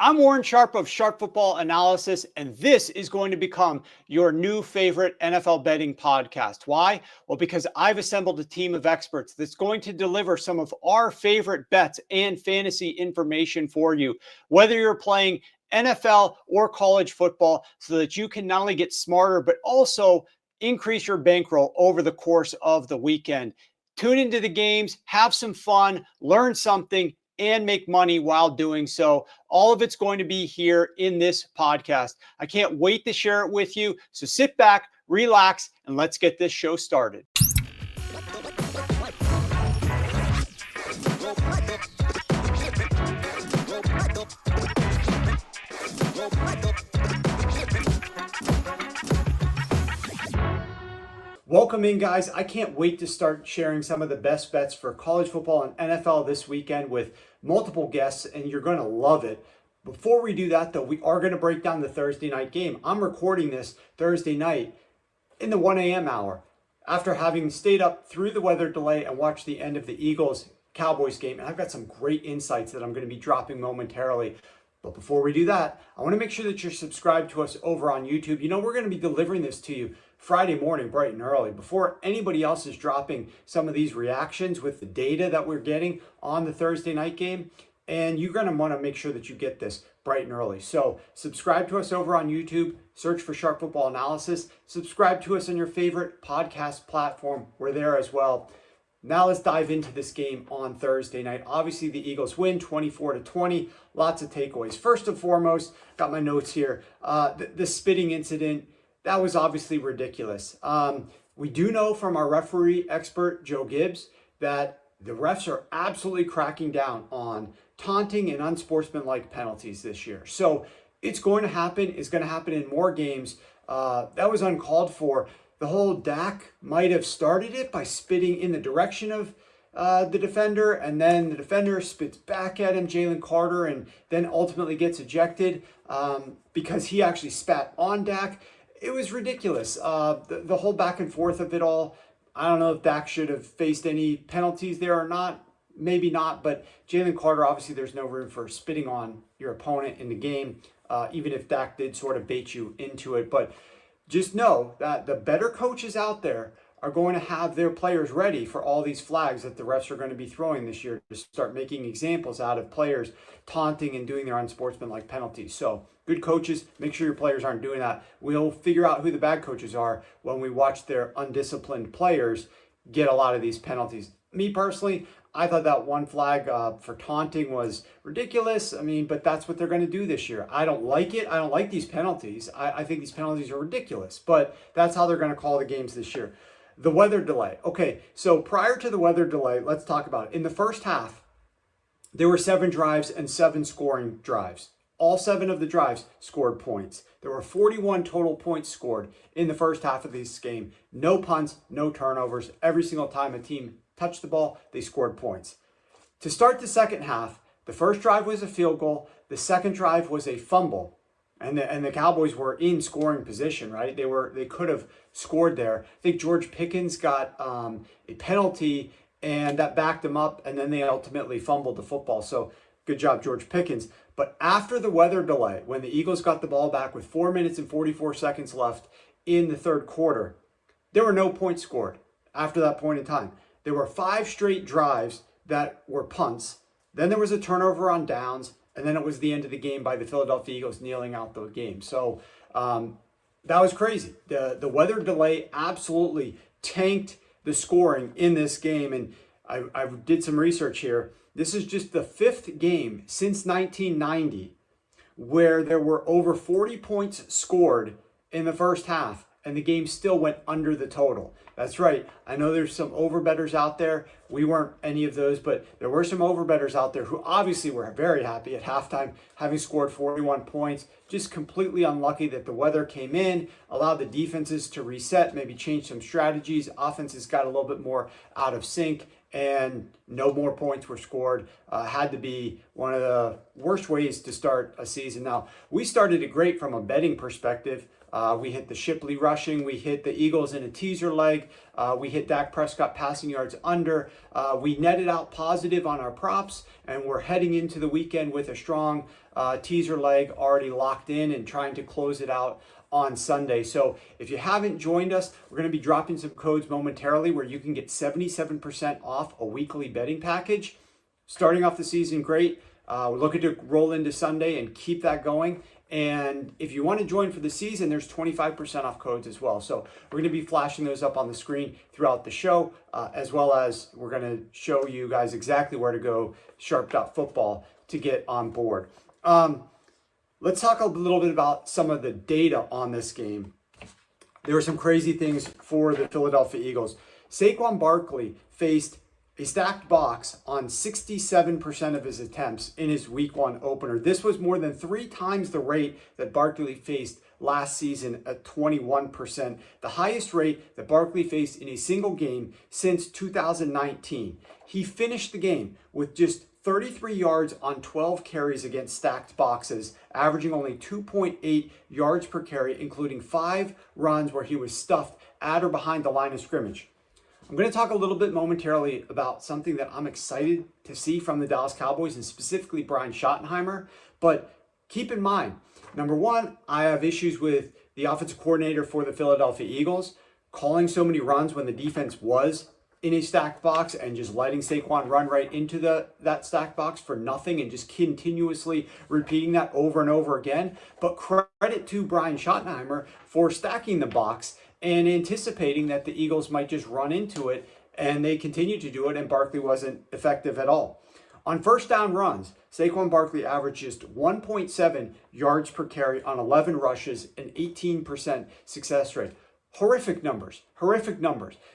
I'm Warren Sharp of Sharp Football Analysis, and this is going to become your new favorite NFL betting podcast. Why? Well, because I've assembled a team of experts that's going to deliver some of our favorite bets and fantasy information for you, whether you're playing NFL or college football, so that you can not only get smarter, but also increase your bankroll over the course of the weekend. Tune into the games, have some fun, learn something, and make money while doing so. All of it's going to be here in this podcast. I can't wait to share it with you. So sit back, relax, and let's get this show started. Welcome in, guys. I can't wait to start sharing some of the best bets for college football and NFL this weekend with multiple guests, and you're going to love it. Before we do that, though, we are going to break down the Thursday night game. I'm recording this Thursday night in the 1 a.m. hour after having stayed up through the weather delay and watched the end of the Eagles-Cowboys game, and I've got some great insights that I'm going to be dropping momentarily. But before we do that, I want to make sure that you're subscribed to us over on YouTube. You know, we're going to be delivering this to you Friday morning, bright and early, before anybody else is dropping some of these reactions with the data that we're getting on the Thursday night game. And you're going to want to make sure that you get this bright and early. So subscribe to us over on YouTube, search for Sharp Football Analysis, subscribe to us on your favorite podcast platform. We're there as well. Now let's dive into this game on Thursday night. Obviously, the Eagles win 24-20. Lots of takeaways. First and foremost, got my notes here. The spitting incident, that was obviously ridiculous. We do know from our referee expert, Joe Gibbs, that the refs are absolutely cracking down on taunting and unsportsmanlike penalties this year. So it's going to happen. It's going to happen in more games. That was uncalled for. The whole Dak might have started it by spitting in the direction of the defender, and then the defender spits back at him, Jalen Carter, and then ultimately gets ejected because he actually spat on Dak. It was ridiculous. The whole back and forth of it all. I don't know if Dak should have faced any penalties there or not. Maybe not, but Jalen Carter, obviously there's no room for spitting on your opponent in the game, even if Dak did sort of bait you into it. But just know that the better coaches out there are going to have their players ready for all these flags that the refs are going to be throwing this year to start making examples out of players taunting and doing their unsportsmanlike penalties. So good coaches, make sure your players aren't doing that. We'll figure out who the bad coaches are when we watch their undisciplined players get a lot of these penalties. Me personally, I thought that one flag for taunting was ridiculous. I mean, but that's what they're going to do this year. I don't like it. I don't like these penalties. I think these penalties are ridiculous, but that's how they're going to call the games this year. The weather delay. Okay, so prior to the weather delay, let's talk about it. In the first half, there were 7 drives and 7 scoring drives. All 7 of the drives scored points. There were 41 total points scored in the first half of this game. No punts, no turnovers. Every single time a team touched the ball, they scored points. To start the second half, the first drive was a field goal. The second drive was a fumble. And the Cowboys were in scoring position, right? They could have scored there. I think George Pickens got a penalty, and that backed them up, and then they ultimately fumbled the football. So good job, George Pickens. But after the weather delay, when the Eagles got the ball back with 4 minutes and 44 seconds left in the third quarter, there were no points scored after that point in time. There were 5 straight drives that were punts. Then there was a turnover on downs, and then it was the end of the game by the Philadelphia Eagles kneeling out the game. So that was crazy. The weather delay absolutely tanked the scoring in this game. And I did some research here. This is just the 5th game since 1990 where there were over 40 points scored in the first half, and the game still went under the total. That's right. I know there's some overbettors out there. We weren't any of those, but there were some overbettors out there who obviously were very happy at halftime, having scored 41 points. Just completely unlucky that the weather came in, allowed the defenses to reset, maybe change some strategies. Offenses got a little bit more out of sync, and no more points were scored. Had to be one of the worst ways to start a season. Now, we started it great from a betting perspective. We hit the Shipley rushing. We hit the Eagles in a teaser leg. We hit Dak Prescott passing yards under. We netted out positive on our props, and we're heading into the weekend with a strong teaser leg already locked in and trying to close it out on Sunday. So if you haven't joined us, we're going to be dropping some codes momentarily where you can get 77% off a weekly betting package. Starting off the season great. We're looking to roll into Sunday and keep that going. And if you want to join for the season, there's 25% off codes as well. So we're going to be flashing those up on the screen throughout the show, as well as we're going to show you guys exactly where to go, sharp.football, to get on board. Let's talk a little bit about some of the data on this game. There were some crazy things for the Philadelphia Eagles. Saquon Barkley faced a stacked box on 67% of his attempts in his week 1 opener. This was more than 3 times the rate that Barkley faced last season at 21%, the highest rate that Barkley faced in a single game since 2019. He finished the game with just 33 yards on 12 carries against stacked boxes, averaging only 2.8 yards per carry, including 5 runs where he was stuffed at or behind the line of scrimmage. I'm going to talk a little bit momentarily about something that I'm excited to see from the Dallas Cowboys, and specifically Brian Schottenheimer. But keep in mind, number one, I have issues with the offensive coordinator for the Philadelphia Eagles calling so many runs when the defense was in a stacked box and just letting Saquon run right into that stacked box for nothing and just continuously repeating that over and over again. But credit to Brian Schottenheimer for stacking the box and anticipating that the Eagles might just run into it, and they continued to do it, and Barkley wasn't effective at all. On first down runs, Saquon Barkley averaged just 1.7 yards per carry on 11 rushes, an 18% success rate. Horrific numbers.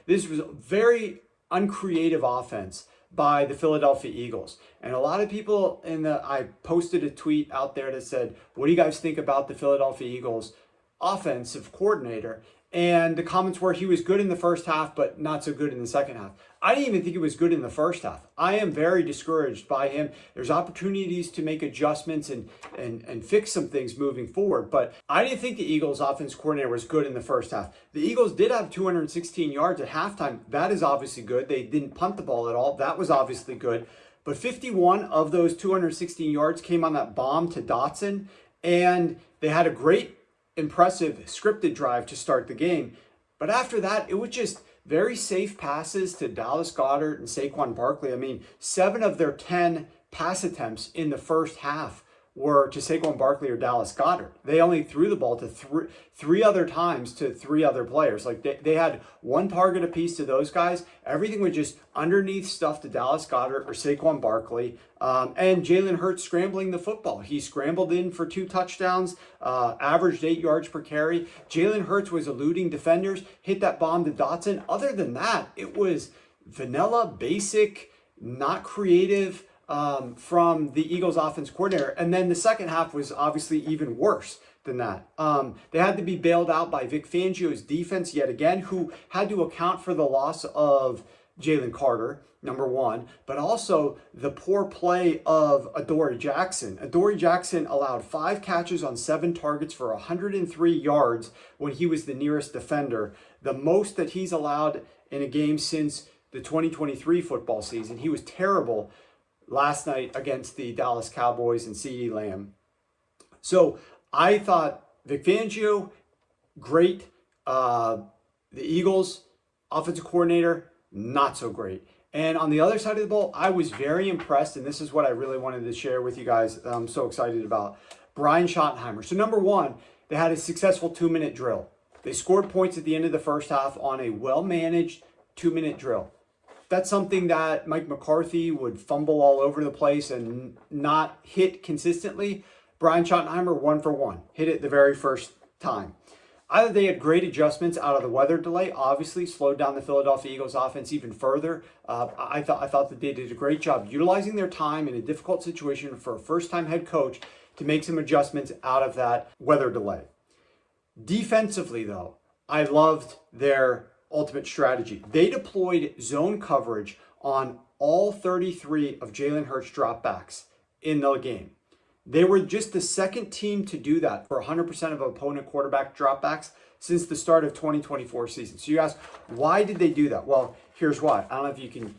This was a very uncreative offense by the Philadelphia Eagles. And a lot of people I posted a tweet out there that said, what do you guys think about the Philadelphia Eagles offensive coordinator? And the comments were he was good in the first half, but not so good in the second half. I didn't even think he was good in the first half. I am very discouraged by him. There's opportunities to make adjustments and fix some things moving forward. But I didn't think the Eagles offense coordinator was good in the first half. The Eagles did have 216 yards at halftime. That is obviously good. They didn't punt the ball at all. That was obviously good. But 51 of those 216 yards came on that bomb to Dotson. And they had a great, impressive scripted drive to start the game. But after that, it was just very safe passes to Dallas Goedert and Saquon Barkley. I mean, 7 of their 10 pass attempts in the first half were to Saquon Barkley or Dallas Goedert. They only threw the ball to three other times to 3 other players. Like they had 1 target apiece to those guys. Everything was just underneath stuff to Dallas Goedert or Saquon Barkley. And Jalen Hurts scrambling the football. He scrambled in for 2 touchdowns, averaged 8 yards per carry. Jalen Hurts was eluding defenders, hit that bomb to Dotson. Other than that, it was vanilla, basic, not creative from the Eagles offense coordinator. And then the second half was obviously even worse than that. They had to be bailed out by Vic Fangio's defense yet again, who had to account for the loss of Jalen Carter, number one, but also the poor play of Adoree Jackson. Adoree Jackson allowed 5 catches on 7 targets for 103 yards when he was the nearest defender, the most that he's allowed in a game since the 2023 football season. He was terrible last night against the Dallas Cowboys and CeeDee Lamb. So I thought Vic Fangio, great. The Eagles offensive coordinator, not so great. And on the other side of the ball, I was very impressed, and this is what I really wanted to share with you guys. I'm so excited about Brian Schottenheimer. So number one, they had a successful 2-minute drill. They scored points at the end of the first half on a well-managed 2-minute drill. That's something that Mike McCarthy would fumble all over the place and not hit consistently. Brian Schottenheimer, 1 for 1, hit it the very first time. Either they had great adjustments out of the weather delay, obviously slowed down the Philadelphia Eagles offense even further. I thought that they did a great job utilizing their time in a difficult situation for a first-time head coach to make some adjustments out of that weather delay. Defensively, though, I loved their ultimate strategy. They deployed zone coverage on all 33 of Jalen Hurts dropbacks in the game. They were just the second team to do that for 100% of opponent quarterback dropbacks since the start of 2024 season. So you ask, why did they do that? Well, here's why. I don't know if you can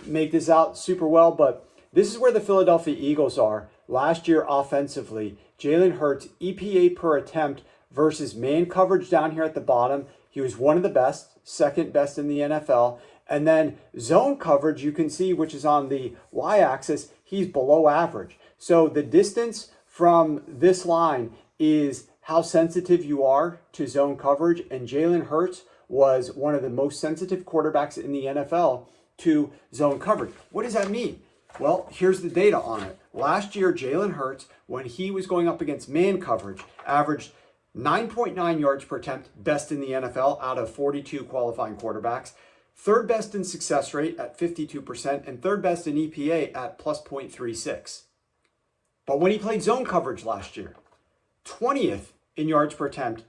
make this out super well, but this is where the Philadelphia Eagles are last year offensively. Jalen Hurts, EPA per attempt versus man coverage down here at the bottom. He was one of the best, second best in the NFL. And then zone coverage, you can see, which is on the y-axis, he's below average. So the distance from this line is how sensitive you are to zone coverage. And Jalen Hurts was one of the most sensitive quarterbacks in the NFL to zone coverage. What does that mean? Well, here's the data on it. Last year, Jalen Hurts, when he was going up against man coverage, averaged 9.9 yards per attempt, best in the NFL out of 42 qualifying quarterbacks. Third best in success rate at 52%, and third best in EPA at plus 0.36. But when he played zone coverage last year, 20th in yards per attempt,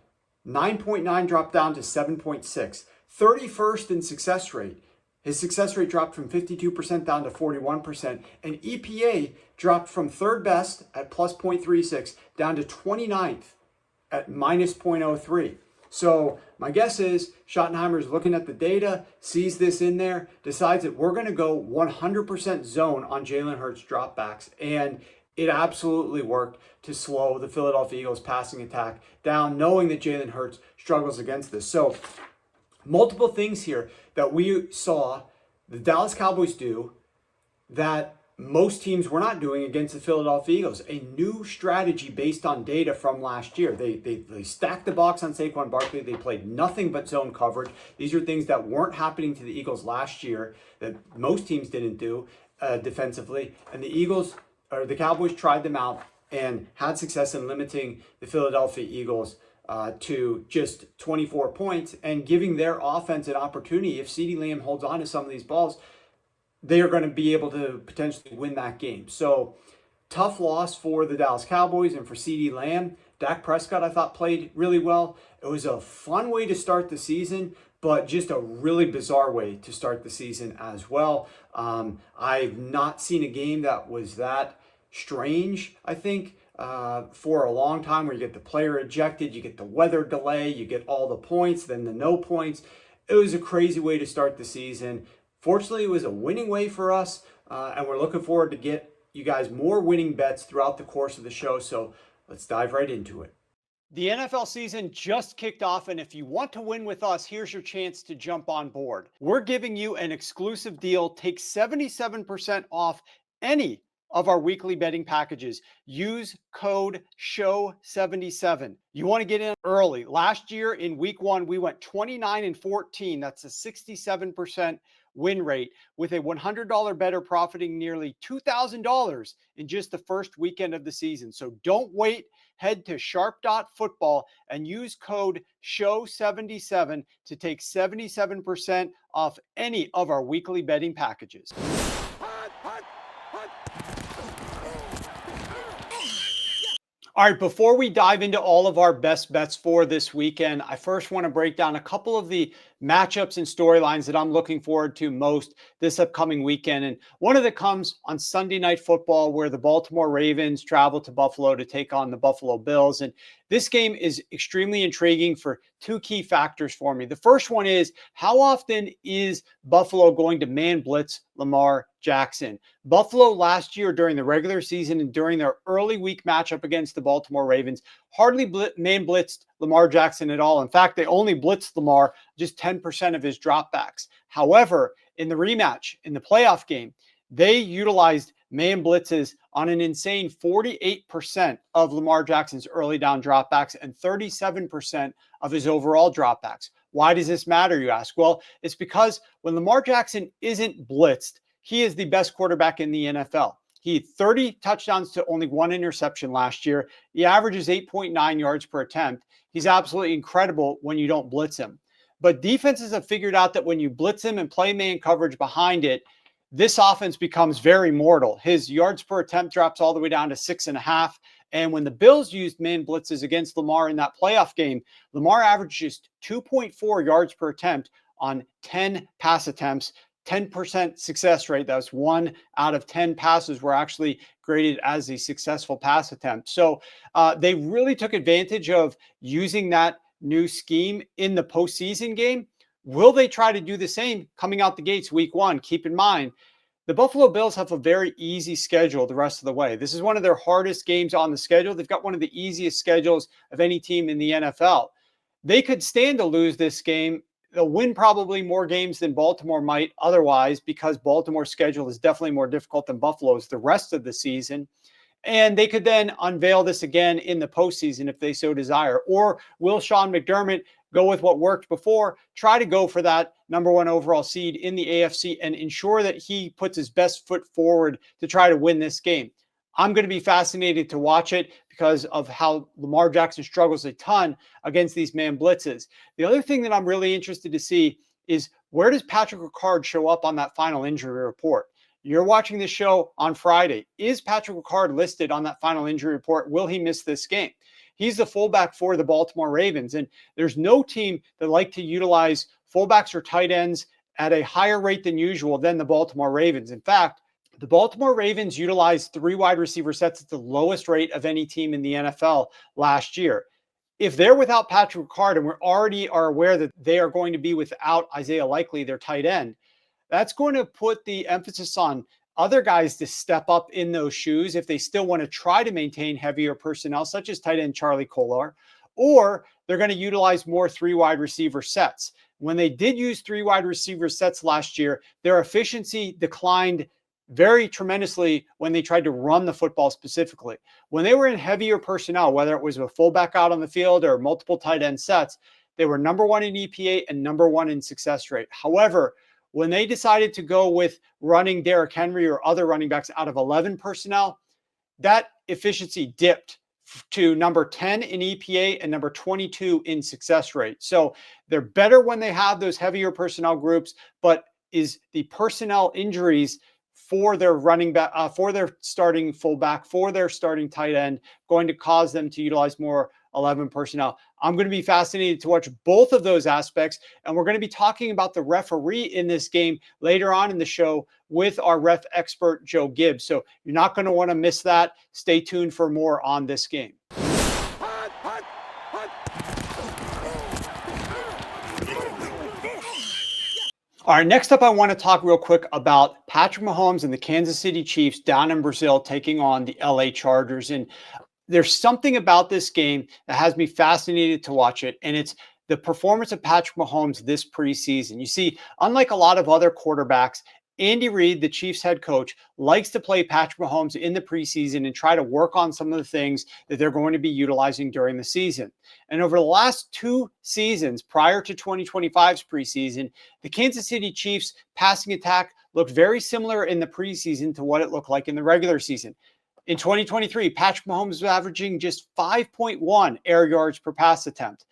9.9 dropped down to 7.6. 31st in success rate. His success rate dropped from 52% down to 41%, and EPA dropped from third best at plus 0.36 down to 29th at minus 0.03. So my guess is Schottenheimer is looking at the data, sees this in there, decides that we're going to go 100% zone on Jalen Hurts dropbacks, and it absolutely worked to slow the Philadelphia Eagles passing attack down, knowing that Jalen Hurts struggles against this. So multiple things here that we saw the Dallas Cowboys do that most teams were not doing against the Philadelphia Eagles. A new strategy based on data from last year. They stacked the box on Saquon Barkley. They played nothing but zone coverage. These are things that weren't happening to the Eagles last year that most teams didn't do defensively. And the Cowboys tried them out and had success in limiting the Philadelphia Eagles to just 24 points and giving their offense an opportunity. If CeeDee Lamb holds on to some of these balls, they are going to be able to potentially win that game. So tough loss for the Dallas Cowboys and for CeeDee Lamb. Dak Prescott, I thought, played really well. It was a fun way to start the season, but just a really bizarre way to start the season as well. I've not seen a game that was that strange, I think, for a long time, where you get the player ejected, you get the weather delay, you get all the points, then the no points. It was a crazy way to start the season. Fortunately, it was a winning way for us, and we're looking forward to get you guys more winning bets throughout the course of the show. So let's dive right into it. The NFL season just kicked off, and if you want to win with us, here's your chance to jump on board. We're giving you an exclusive deal. Take 77% off any of our weekly betting packages. Use code SHOW77. You want to get in early. Last year in week 1, we went 29-14. That's a 67% win rate, with a $100 better profiting nearly $2,000 in just the first weekend of the season. So don't wait. Head to sharp.football and use code SHOW77 to take 77% off any of our weekly betting packages. All right, before we dive into all of our best bets for this weekend, I first want to break down a couple of the matchups and storylines that I'm looking forward to most this upcoming weekend. And one of them comes on Sunday Night Football, where the Baltimore Ravens travel to Buffalo to take on the Buffalo Bills. And this game is extremely intriguing for two key factors for me. The first one is, how often is Buffalo going to man blitz Lamar Jackson? Buffalo last year during the regular season and during their early week matchup against the Baltimore Ravens hardly man blitzed Lamar Jackson at all. In fact, they only blitzed Lamar just 10% of his dropbacks. However, in the rematch, in the playoff game, they utilized man blitzes on an insane 48% of Lamar Jackson's early down dropbacks and 37% of his overall dropbacks. Why does this matter, you ask? Well, it's because when Lamar Jackson isn't blitzed, he is the best quarterback in the NFL. He had 30 touchdowns to only 1 interception last year. He averages 8.9 yards per attempt. He's absolutely incredible when you don't blitz him. But defenses have figured out that when you blitz him and play man coverage behind it, this offense becomes very mortal. His yards per attempt drops all the way down to 6.5. And when the Bills used man blitzes against Lamar in that playoff game, Lamar averages 2.4 yards per attempt on 10 pass attempts, 10% success rate. That was 1 out of 10 passes were actually graded as a successful pass attempt. So they really took advantage of using that new scheme in the postseason game. Will they try to do the same coming out the gates week 1? Keep in mind, the Buffalo Bills have a very easy schedule the rest of the way. This is one of their hardest games on the schedule. They've got one of the easiest schedules of any team in the NFL. They could stand to lose this game. They'll win probably more games than Baltimore might otherwise, because Baltimore's schedule is definitely more difficult than Buffalo's the rest of the season. And they could then unveil this again in the postseason if they so desire. Or will Sean McDermott go with what worked before, try to go for that number 1 overall seed in the AFC and ensure that he puts his best foot forward to try to win this game? I'm going to be fascinated to watch it because of how Lamar Jackson struggles a ton against these man blitzes. The other thing that I'm really interested to see is, where does Patrick Ricard show up on that final injury report? You're watching this show on Friday. Is Patrick Ricard listed on that final injury report? Will he miss this game? He's the fullback for the Baltimore Ravens, and there's no team that like to utilize fullbacks or tight ends at a higher rate than usual than the Baltimore Ravens. In fact, the Baltimore Ravens utilized 3 wide receiver sets at the lowest rate of any team in the NFL last year. If they're without Patrick Ricard, and we already are aware that they are going to be without Isaiah Likely, their tight end, that's going to put the emphasis on other guys to step up in those shoes if they still want to try to maintain heavier personnel, such as tight end Charlie Kolar, or they're going to utilize more 3 wide receiver sets. When they did use 3 wide receiver sets last year, their efficiency declined very tremendously when they tried to run the football specifically. When they were in heavier personnel, whether it was a fullback out on the field or multiple tight end sets, they were number 1 in EPA and number 1 in success rate. However, when they decided to go with running Derrick Henry or other running backs out of 11 personnel, that efficiency dipped to number 10 in EPA and number 22 in success rate. So they're better when they have those heavier personnel groups, but is the personnel injuries for their running back, for their starting fullback, for their starting tight end, going to cause them to utilize more 11 personnel? I'm going to be fascinated to watch both of those aspects, and we're going to be talking about the referee in this game later on in the show with our ref expert, Joe Gibbs. So you're not going to want to miss that. Stay tuned for more on this game. All right, next up, I want to talk real quick about Patrick Mahomes and the Kansas City Chiefs down in Brazil taking on the LA Chargers. And there's something about this game that has me fascinated to watch it, and it's the performance of Patrick Mahomes this preseason. You see, unlike a lot of other quarterbacks, Andy Reid, the Chiefs head coach, likes to play Patrick Mahomes in the preseason and try to work on some of the things that they're going to be utilizing during the season. And over the last 2 seasons prior to 2025's preseason, the Kansas City Chiefs passing attack looked very similar in the preseason to what it looked like in the regular season. In 2023, Patrick Mahomes was averaging just 5.1 air yards per pass attempt.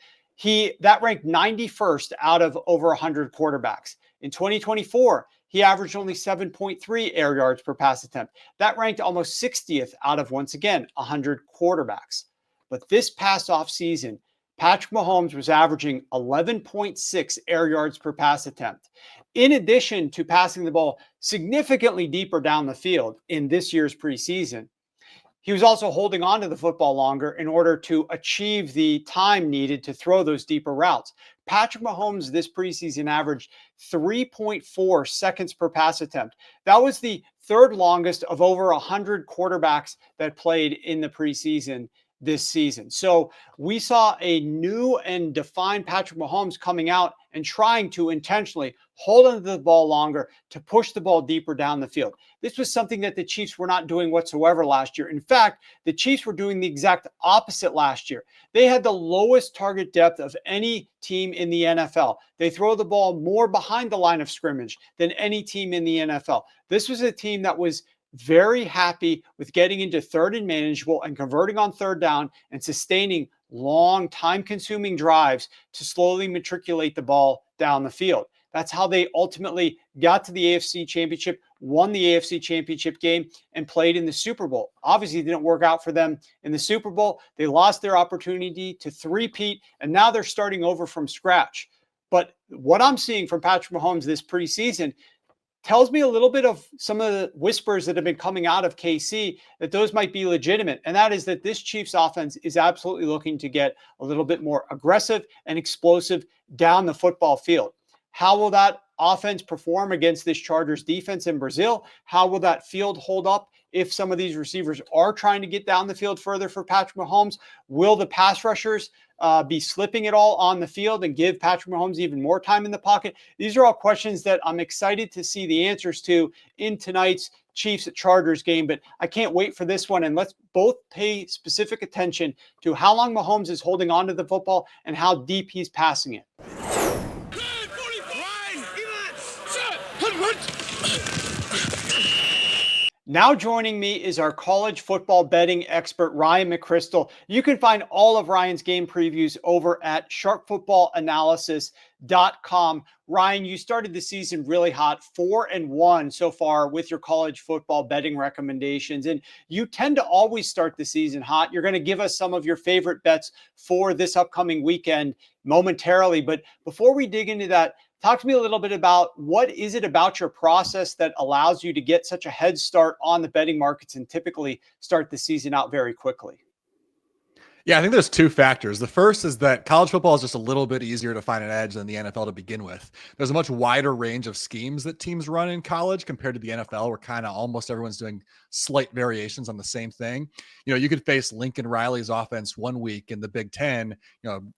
That ranked 91st out of over 100 quarterbacks. In 2024, he averaged only 7.3 air yards per pass attempt. That ranked almost 60th out of, once again, 100 quarterbacks. But this past offseason, Patrick Mahomes was averaging 11.6 air yards per pass attempt. In addition to passing the ball significantly deeper down the field in this year's preseason, he was also holding on to the football longer in order to achieve the time needed to throw those deeper routes. Patrick Mahomes this preseason averaged 3.4 seconds per pass attempt. That was the 3rd longest of over 100 quarterbacks that played in the preseason this season. So we saw a new and defined Patrick Mahomes coming out and trying to intentionally hold onto the ball longer to push the ball deeper down the field. This was something that the Chiefs were not doing whatsoever last year. In fact, the Chiefs were doing the exact opposite last year. They had the lowest target depth of any team in the NFL. They throw the ball more behind the line of scrimmage than any team in the NFL. This was a team that was very happy with getting into 3rd and manageable and converting on 3rd down and sustaining long, time-consuming drives to slowly matriculate the ball down the field. That's how they ultimately got to the AFC Championship, won the AFC Championship game, and played in the Super Bowl. Obviously, it didn't work out for them in the Super Bowl. They lost their opportunity to three-peat, and now they're starting over from scratch. But what I'm seeing from Patrick Mahomes this preseason tells me a little bit of some of the whispers that have been coming out of KC that those might be legitimate. And that is that this Chiefs offense is absolutely looking to get a little bit more aggressive and explosive down the football field. How will that offense perform against this Chargers defense in Brazil? How will that field hold up if some of these receivers are trying to get down the field further for Patrick Mahomes? Will the pass rushers be slipping it all on the field and give Patrick Mahomes even more time in the pocket? These are all questions that I'm excited to see the answers to in tonight's Chiefs-Chargers game, but I can't wait for this one. And let's both pay specific attention to how long Mahomes is holding on to the football and how deep he's passing it. Now joining me is our college football betting expert, Ryan McCrystal. You can find all of Ryan's game previews over at sharpfootballanalysis.com. Ryan, you started the season really hot, 4-1 so far with your college football betting recommendations. And you tend to always start the season hot. You're going to give us some of your favorite bets for this upcoming weekend momentarily. But before we dig into that, talk to me a little bit about what is it about your process that allows you to get such a head start on the betting markets and typically start the season out very quickly? Yeah, I think there's two factors. The first is that college football is just a little bit easier to find an edge than the NFL to begin with. There's a much wider range of schemes that teams run in college compared to the NFL, where kind of almost everyone's doing slight variations on the same thing. You could face Lincoln Riley's offense one week in the Big Ten,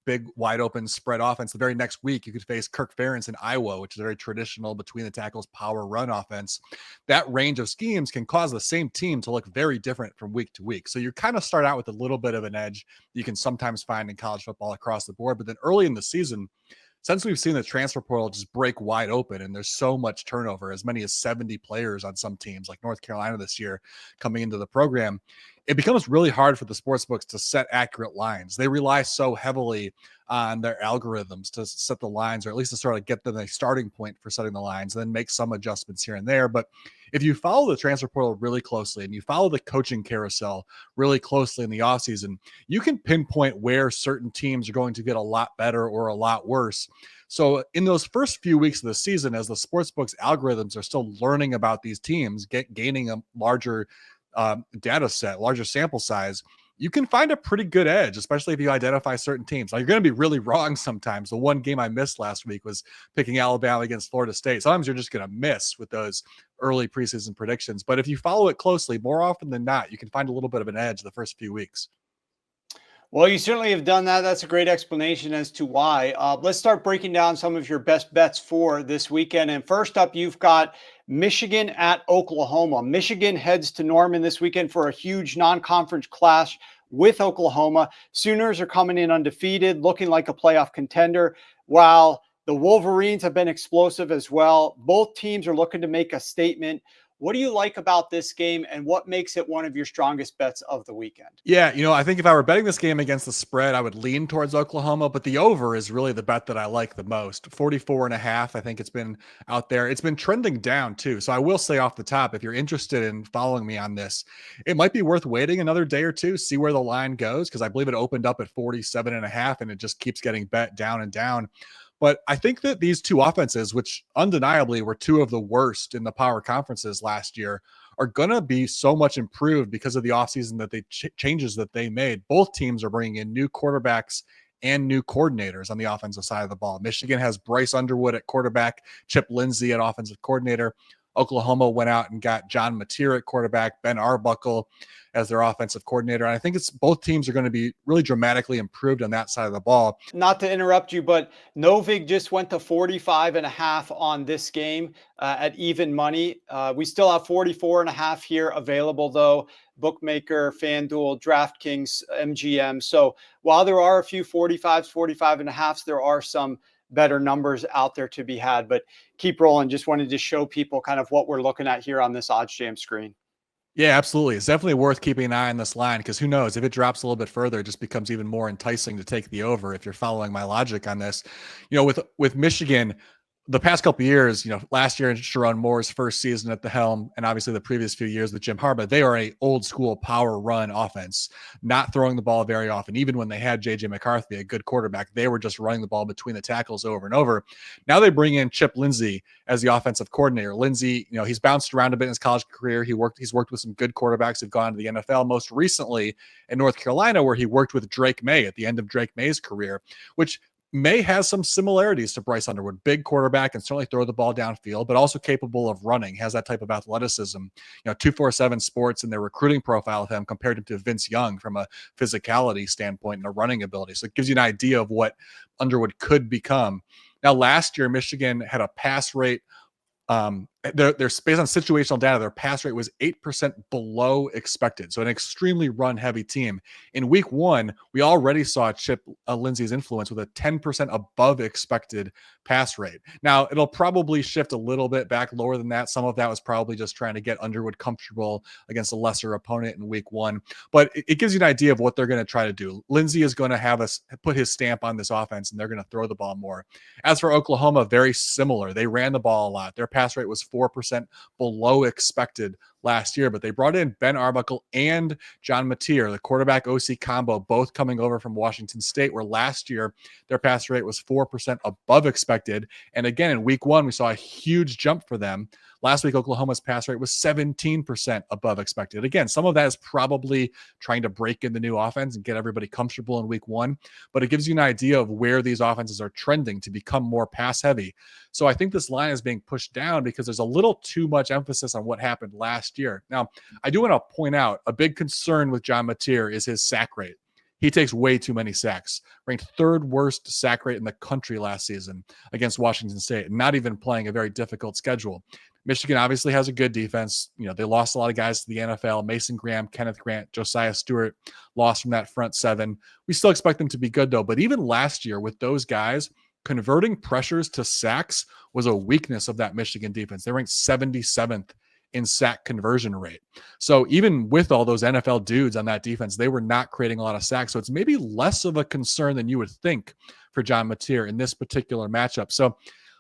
big wide open spread offense. The very next week, you could face Kirk Ferentz in Iowa, which is a very traditional between the tackles power run offense. That range of schemes can cause the same team to look very different from week to week. So you kind of start out with a little bit of an edge you can sometimes find in college football across the board. But then early in the season, since we've seen the transfer portal just break wide open and there's so much turnover, as many as 70 players on some teams like North Carolina this year coming into the program, it becomes really hard for the sports books to set accurate lines. They rely so heavily on their algorithms to set the lines, or at least to sort of get them a starting point for setting the lines, and then make some adjustments here and there. But if you follow the transfer portal really closely and you follow the coaching carousel really closely in the offseason, you can pinpoint where certain teams are going to get a lot better or a lot worse. So in those first few weeks of the season, as the sportsbooks algorithms are still learning about these teams, gaining a larger data set, larger sample size, you can find a pretty good edge, especially if you identify certain teams. Now, you're going to be really wrong sometimes. The one game I missed last week was picking Alabama against Florida State. Sometimes you're just going to miss with those early preseason predictions. But if you follow it closely, more often than not, you can find a little bit of an edge the first few weeks. Well, you certainly have done that. That's a great explanation as to why. Let's start breaking down some of your best bets for this weekend. And first up, you've got Michigan at Oklahoma. Michigan heads to Norman this weekend for a huge non-conference clash with Oklahoma. Sooners are coming in undefeated, looking like a playoff contender, while the Wolverines have been explosive as well. Both teams are looking to make a statement. What do you like about this game, and what makes it one of your strongest bets of the weekend? Yeah, I think if I were betting this game against the spread, I would lean towards Oklahoma, but the over is really the bet that I like the most. 44.5, I think it's been out there. It's been trending down too. So I will say off the top, if you're interested in following me on this, it might be worth waiting another day or two, see where the line goes, because I believe it opened up at 47.5 and it just keeps getting bet down and down. But I think that these two offenses, which undeniably were two of the worst in the power conferences last year, are going to be so much improved because of the offseason that they changes that they made. Both teams are bringing in new quarterbacks and new coordinators on the offensive side of the ball. Michigan has Bryce Underwood at quarterback, Chip Lindsey at offensive coordinator. Oklahoma went out and got John Mateer at quarterback, Ben Arbuckle as their offensive coordinator. And I think it's both teams are going to be really dramatically improved on that side of the ball. Not to interrupt you, but Novig just went to 45.5 on this game at even money. We still have 44.5 here available though. Bookmaker, FanDuel, DraftKings, MGM. So while there are a few 45s, 45.5s, there are some better numbers out there to be had, but keep rolling. Just wanted to show people kind of what we're looking at here on this OddsJam screen. Yeah, absolutely. It's definitely worth keeping an eye on this line, because who knows, if it drops a little bit further, it just becomes even more enticing to take the over if you're following my logic on this. With Michigan, the past couple of years, last year in Sharon Moore's first season at the helm, and obviously the previous few years with Jim Harbaugh, they are a old school power run offense, not throwing the ball very often. Even when they had JJ McCarthy, a good quarterback, they were just running the ball between the tackles over and over. Now they bring in Chip Lindsey as the offensive coordinator. Lindsey, he's bounced around a bit in his college career. He's worked with some good quarterbacks who've gone to the NFL, most recently in North Carolina, where he worked with Drake May at the end of Drake May's career, which May has some similarities to Bryce Underwood. Big quarterback, can certainly throw the ball downfield, but also capable of running, has that type of athleticism. 247 Sports in their recruiting profile of him compared him to Vince Young from a physicality standpoint and a running ability. So it gives you an idea of what Underwood could become. Now, last year, Michigan had a pass rate. They're based on situational data. Their pass rate was 8% below expected. So an extremely run heavy team. In week 1, we already saw Chip Lindsey's influence with a 10% above expected pass rate. Now it'll probably shift a little bit back lower than that. Some of that was probably just trying to get Underwood comfortable against a lesser opponent in week 1, but it gives you an idea of what they're going to try to do. Lindsey is going to have us put his stamp on this offense, and they're going to throw the ball more. As for Oklahoma, very similar. They ran the ball a lot. Their pass rate was 4% below expected last year, but they brought in Ben Arbuckle and John Mateer, the quarterback OC combo, both coming over from Washington State, where last year their pass rate was 4% above expected. And again, in week 1, we saw a huge jump for them. Last week, Oklahoma's pass rate was 17% above expected. Again, some of that is probably trying to break in the new offense and get everybody comfortable in week 1, but it gives you an idea of where these offenses are trending to become more pass heavy. So I think this line is being pushed down because there's a little too much emphasis on what happened last year. Now, I do want to point out a big concern with John Mateer is his sack rate. He takes way too many sacks, ranked 3rd worst sack rate in the country last season against Washington State, and not even playing a very difficult schedule. Michigan obviously has a good defense. They lost a lot of guys to the NFL. Mason Graham, Kenneth Grant, Josiah Stewart lost from that front 7. We still expect them to be good, though. But even last year with those guys, converting pressures to sacks was a weakness of that Michigan defense. They ranked 77th in sack conversion rate. So even with all those NFL dudes on that defense, they were not creating a lot of sacks. So it's maybe less of a concern than you would think for John Mateer in this particular matchup. So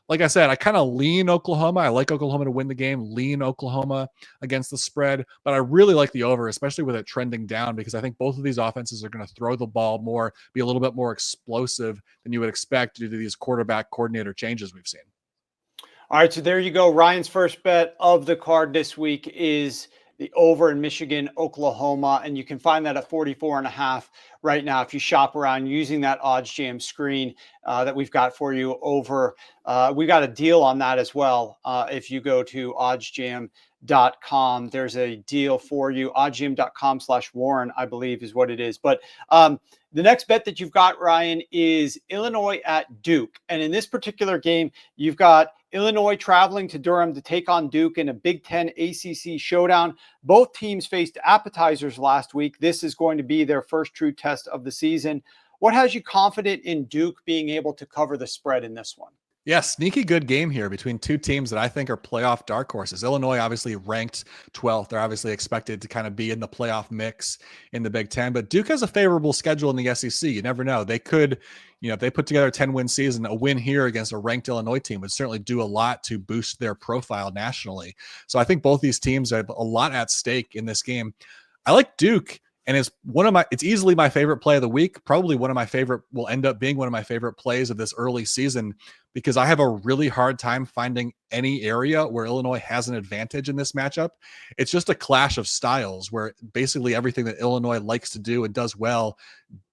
like I said, I kind of lean Oklahoma. I like Oklahoma to win the game, lean Oklahoma against the spread, but I really like the over, especially with it trending down, because I think both of these offenses are going to throw the ball more, be a little bit more explosive than you would expect due to these quarterback coordinator changes we've seen. All right, so there you go. Ryan's first bet of the card this week is the over in Michigan, Oklahoma, and you can find that at 44.5 right now if you shop around using that OddsJam screen that we've got for you over. We got a deal on that as well. If you go to oddsjam.com, there's a deal for you. oddsjam.com/Warren, I believe is what it is. But the next bet that you've got, Ryan, is Illinois at Duke. And in this particular game, you've got Illinois traveling to Durham to take on Duke in a Big Ten ACC showdown. Both teams faced appetizers last week. This is going to be their first true test of the season. What has you confident in Duke being able to cover the spread in this one? Yeah, sneaky good game here between two teams that I think are playoff dark horses. Illinois obviously ranked 12th. They're obviously expected to kind of be in the playoff mix in the Big Ten, but Duke has a favorable schedule in the SEC. You never know. They could, if they put together a 10-win season, a win here against a ranked Illinois team would certainly do a lot to boost their profile nationally. So I think both these teams have a lot at stake in this game. I like Duke. And it's easily my favorite play of the week. Probably will end up being one of my favorite plays of this early season, because I have a really hard time finding any area where Illinois has an advantage in this matchup. It's just a clash of styles where basically everything that Illinois likes to do and does well,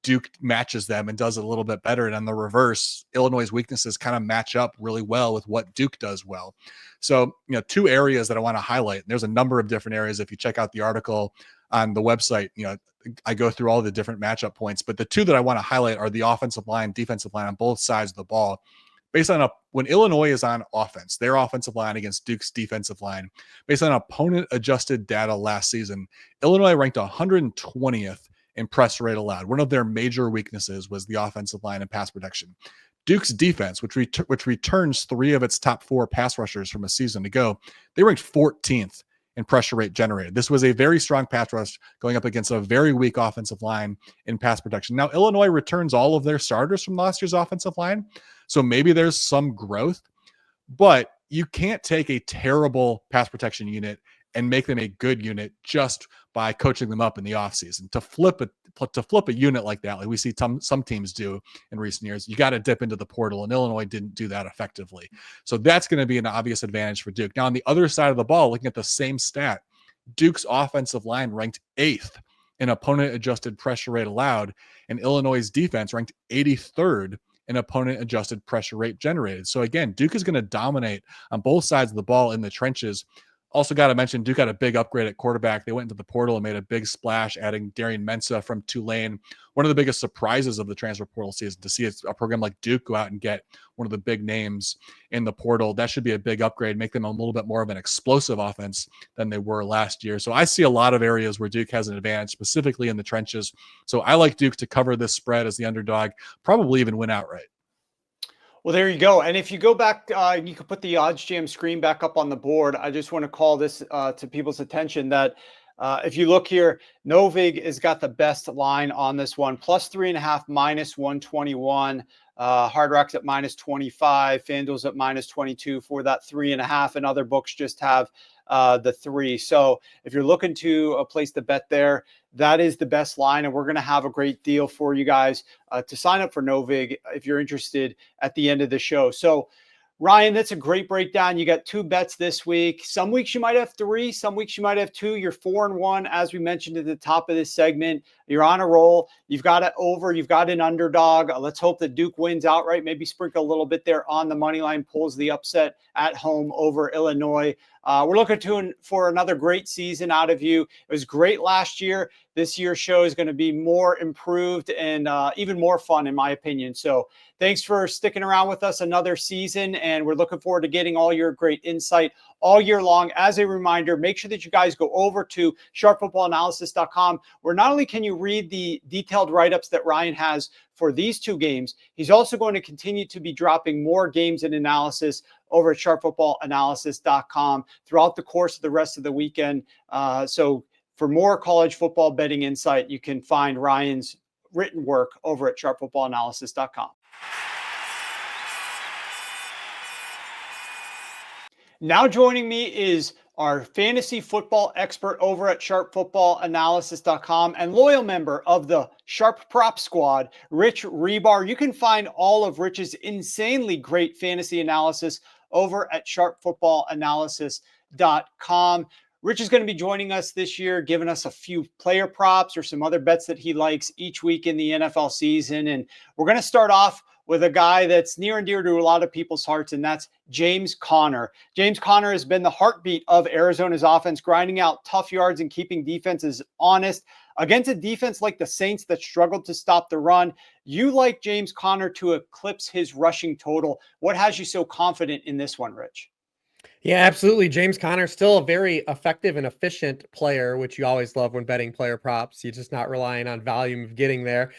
Duke matches them and does it a little bit better. And on the reverse, Illinois' weaknesses kind of match up really well with what Duke does well. So, two areas that I want to highlight. There's a number of different areas. If you check out the article on the website, I go through all the different matchup points, but the two that I want to highlight are the offensive line, defensive line on both sides of the ball. Based on when Illinois is on offense, their offensive line against Duke's defensive line, based on opponent adjusted data last season, Illinois ranked 120th in press rate allowed. One of their major weaknesses was the offensive line and pass protection. Duke's defense, which returns 3 of its top 4 pass rushers from a season ago, they ranked 14th in pressure rate generated. This was a very strong pass rush going up against a very weak offensive line in pass protection. Now, Illinois returns all of their starters from last year's offensive line, so maybe there's some growth, But you can't take a terrible pass protection unit and make them a good unit just by coaching them up in the offseason. To flip a unit like that, like we see some teams do in recent years, you got to dip into the portal, and Illinois didn't do that effectively. So that's going to be an obvious advantage for Duke. Now, on the other side of the ball, looking at the same stat, Duke's offensive line ranked 8th in opponent adjusted pressure rate allowed, and Illinois' defense ranked 83rd in opponent adjusted pressure rate generated. So again, Duke is going to dominate on both sides of the ball in the trenches. Also got to mention Duke got a big upgrade at quarterback. They went into the portal and made a big splash, adding Darian Mensah from Tulane. One of the biggest surprises of the transfer portal season, to see a program like Duke go out and get one of the big names in the portal. That should be a big upgrade, make them a little bit more of an explosive offense than they were last year. So I see a lot of areas where Duke has an advantage, specifically in the trenches. So I like Duke to cover this spread as the underdog, probably even win outright. Well, there you go. And if you go back, you can put the Odds Jam screen back up on the board. I just want to call this to people's attention that if you look here, Novig has got the best line on this one, +3.5, -121. Hard Rock's at -25, FanDuel's at -22 for that 3.5, and other books just have the 3. So if you're looking to place the bet there, that is the best line, and we're going to have a great deal for you guys to sign up for Novig if you're interested at the end of the show. So Ryan, that's a great breakdown. You got 2 bets this week. Some weeks you might have 3, some weeks you might have 2. You're 4-1, as we mentioned at the top of this segment. You're on a roll. You've got it over. You've got an underdog. Let's hope that Duke wins outright. Maybe sprinkle a little bit there on the money line, pulls the upset at home over Illinois. We're looking for another great season out of you. It was great last year. This year's show is going to be more improved and even more fun, in my opinion. So thanks for sticking around with us another season, and we're looking forward to getting all your great insight all year long. As a reminder, make sure that you guys go over to sharpfootballanalysis.com, where not only can you read the detailed write-ups that Ryan has for these 2 games, he's also going to continue to be dropping more games and analysis over at sharpfootballanalysis.com throughout the course of the rest of the weekend. So for more college football betting insight, you can find Ryan's written work over at sharpfootballanalysis.com. Now joining me is our fantasy football expert over at sharpfootballanalysis.com and loyal member of the Sharp Prop Squad, Rich Hribar. You can find all of Rich's insanely great fantasy analysis over at sharpfootballanalysis.com. Rich is going to be joining us this year, giving us a few player props or some other bets that he likes each week in the NFL season. And we're going to start off with a guy that's near and dear to a lot of people's hearts, and that's James Conner. James Conner has been the heartbeat of Arizona's offense, grinding out tough yards and keeping defenses honest. Against a defense like the Saints that struggled to stop the run, you like James Conner to eclipse his rushing total. What has you so confident in this one, Rich? Yeah, absolutely. James Conner still a very effective and efficient player, which you always love when betting player props. You're just not relying on volume of getting there.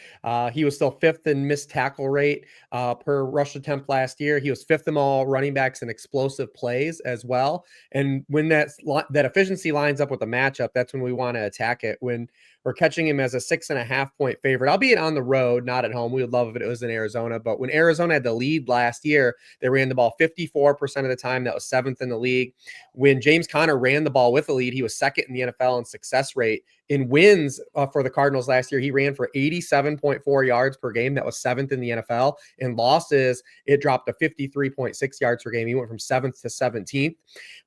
He was still 5th in missed tackle rate per rush attempt last year. He was 5th among running backs in explosive plays as well. And when that efficiency lines up with the matchup, that's when we want to attack it. When we're catching him as a 6.5-point favorite, albeit on the road, not at home. We would love if it was in Arizona. But when Arizona had the lead last year, they ran the ball 54% of the time. That was 7th in the league. When James Conner ran the ball with the lead, he was 2nd in the NFL in success rate. In wins for the Cardinals last year, he ran for 87.4 yards per game. That was 7th in the NFL. In losses, it dropped to 53.6 yards per game. He went from 7th to 17th.